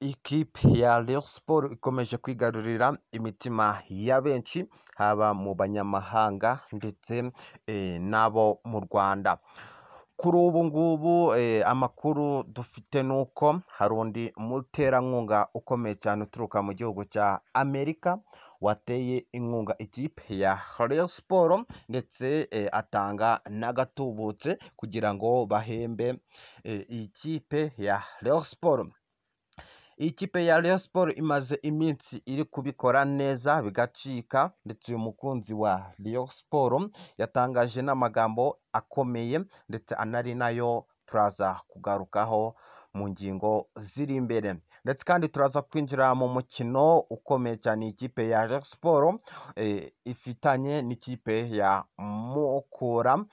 Ikipe ya Rayon Sports ikomeje kwigarurira imitima ya benshi haba mu banyamahanga ndetse n'abo mu Rwanda. Kuri ubu ngubu amakuru dufite ni uko hari undi muterankunga ukomeye cyane uturuka mu gihugu cya Amerika wateye inkunga ikipe ya Rayon Sports ndetse atanga n'agatubutse kugira ngo bahembe iyi kipe ya Rayon Sports. Iyi kipe ya Rayon Sports imaze iminsi iri kubikora neza bigacika, ndetse uyu mukunzi wa Rayon Sports yatangaje n'amagambo akomeye ndetse anari nayo turaza kugarukaho mu ngingo ziri imbere, ndetse kandi turaza kwinjira mu mukino ukomeye cyane ikipe ya Rayon Sports ifitanye n'ikipe ya Mukura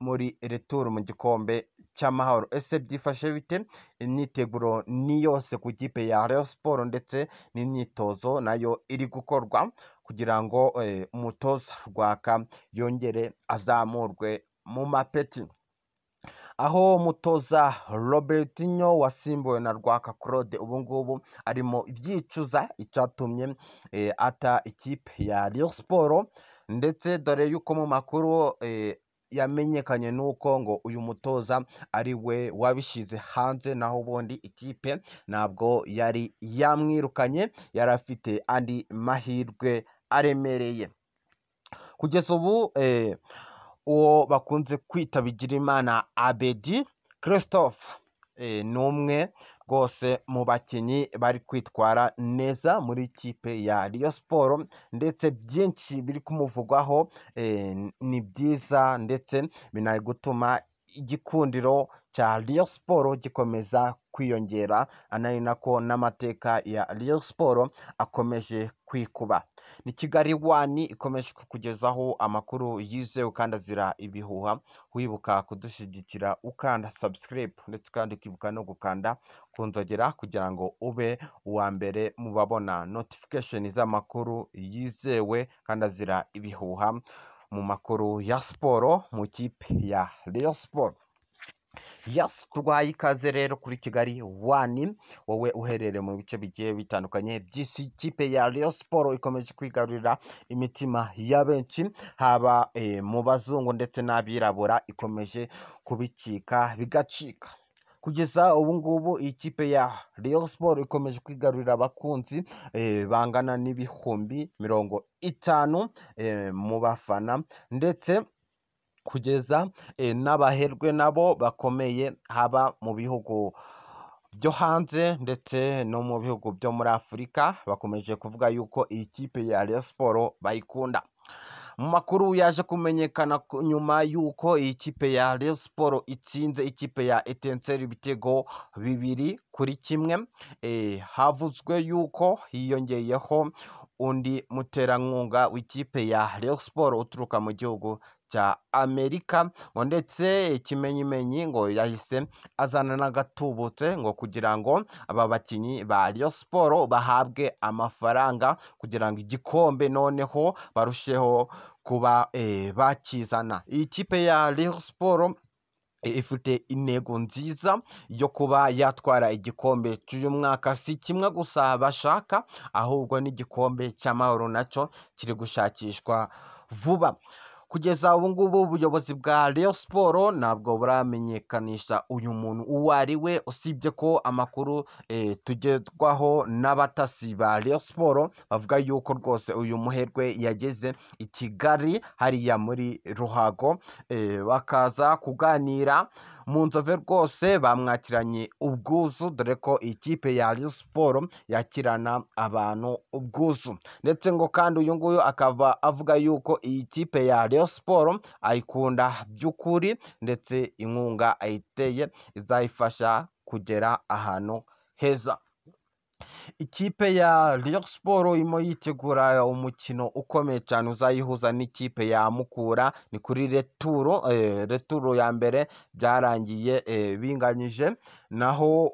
muri retour mu gikombe cy'amahoro. Ese byifashe bite? Imyiteguro ni yose ku ikipe ya Rayon Sports ndetse n'imyitozo nayo iri gukorwa kugira ngo umutoza Rwaka yongere azamurwe mu mapeti, aho umutoza Robertinho wasimbuwe na Rwaka Claude ubu ngubu arimo yicuza icyatumye ata ikipe ya Rayon Sports, ndetse dore yuko mu makuru yamenyekanye nuko ngo uyu mutoza ari we wabishyize hanze, naho ubundi ikipe ntabwo yari yamwirukanye, yari afite andi mahirwe aremereye. Kugeza ubu uwo bakunze kwita Bigirimana Abedi Christophe ni umwe rwose mu bakinnyi bari kwitwara neza muri ikipe ya Rayon Sports, ndetse byinshi biri kumuvugwaho ni byiza ndetse binari gutuma igikundiro cya Rayon Sports gikomeza kwiyongera, anari nako n'amateka ya Rayon Sports akomeje kwikuba. Ni Kigali One ikomeje kukugezaho amakuru yizewe kandi azira ibihuha. Wibuka kudushyigikira ukanda subscribe ndetse kandi ukibuka no gukanda ku nzogera kugira ngo ube uwa mbere mu babona notification z'amakuru yizewe kandi azira ibihuha mu makuru ya siporo mu kipe ya Rayon Sports. Yes, turwaye ikaze rero kuri Kigali One, wowe uherereye mu bice bigiye bitandukanye by'isi. Kipe ya Rayon Sports ikomeje kwigarurira imitima ya benshi haba mu bazungu ndetse n'abirabura, ikomeje kubicika bigacika. Kugeza ubu ngubu iyi kipe ya Rayon Sports ikomeje kwigarurira abakunzi bangana n'ibihumbi 50 mu bafana, ndetse kugeza n'abaherwe nabo bakomeye haba mu bihugu byo hanze ndetse no mu bihugu byo muri Afurika bakomeje kuvuga yuko iyi kipe ya Rayon Sports bayikunda. Mu makuru yaje kumenyekana nyuma yuko iyi kipe ya Rayon Sports itsinze ikipe ya Etincelle ibitego 2-1, havuzwe yuko hiyongeyeho undi muterankunga w'ikipe ya Rayon Sports uturuka mu gihugu cya Amerika, ndetse ikimenyimenyi ngo yahise azana n'agatubutse ngo kugira ngo aba bakinnyi ba Rayon Sports bahabwe amafaranga kugira ngo igikombe noneho barusheho kuba bakizana. Iyi kipe ya Rayon Sports ifite intego nziza yo kuba yatwara igikombe cy'uyu mwaka. Si kimwe gusa bashaka, ahubwo n'igikombe cy'amahoro nacyo kiri gushakishwa vuba. Kugeza ubu ngubu ubuyobozi bwa Rayon Sports ntabwo buramenyekanisha uyu muntu uwo ari we, usibye ko amakuru tugezwaho n'abatasi ba Rayon Sports bavuga yuko rwose uyu muherwe yageze i Kigali hariya muri Ruhago, bakaza kuganira mu nzove rwose, bamwakiranye ubwuzu, dore ko ikipe ya Rayon Sports yakirana abantu ubwuzu, ndetse ngo kandi uyu nguyu akaba avuga yuko iyi kipe ya Rayon Sports ayikunda by'ukuri, ndetse inkunga ayiteye izayifasha kugera ahantu heza. Ikipe ya Rayon Sports irimo yitegura umukino ukomeye cyane uzayihuza n'ikipe ya Mukura. Ni kuri retour ya mbere byarangiye binganyije, naho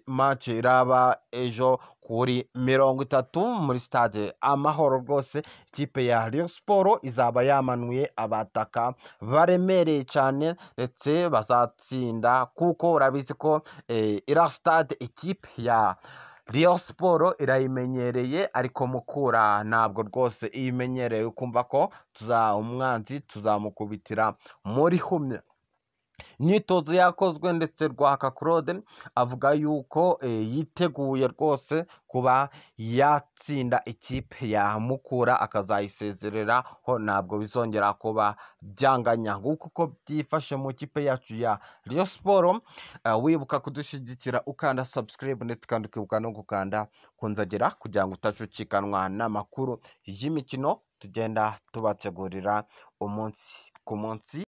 match iraba ejo kuri 30 muri stade Amahoro. Rwose ikipe ya Rayon Sports izaba yamanuye abataka baremereye cyane, ndetse bazatsinda kuko urabizi ko ira stade ikipe ya Rayon Sport irayimenyereye ariko Mukura ntabwo rwose iyimenyereye, ukumva ko umwanzi tuzamukubitira muri humye. Imyitozo yakozwe ndetse Rwaka Claude avuga yuko yiteguye rwose kuba yatsinda ikipe ya Mukura akazayisezereraho, ntabwo bizongera kuba byanganya. Nguko uko byifashe mu kipe yacu ya Rayon Sport. Wibuka kudushyigikira ukanda subscribe ndetse kandi ukibuka no gukanda kunzagera kugira ngo utacucikanwa n'amakuru y'imikino tugenda tubategurira umunsi ku munsi.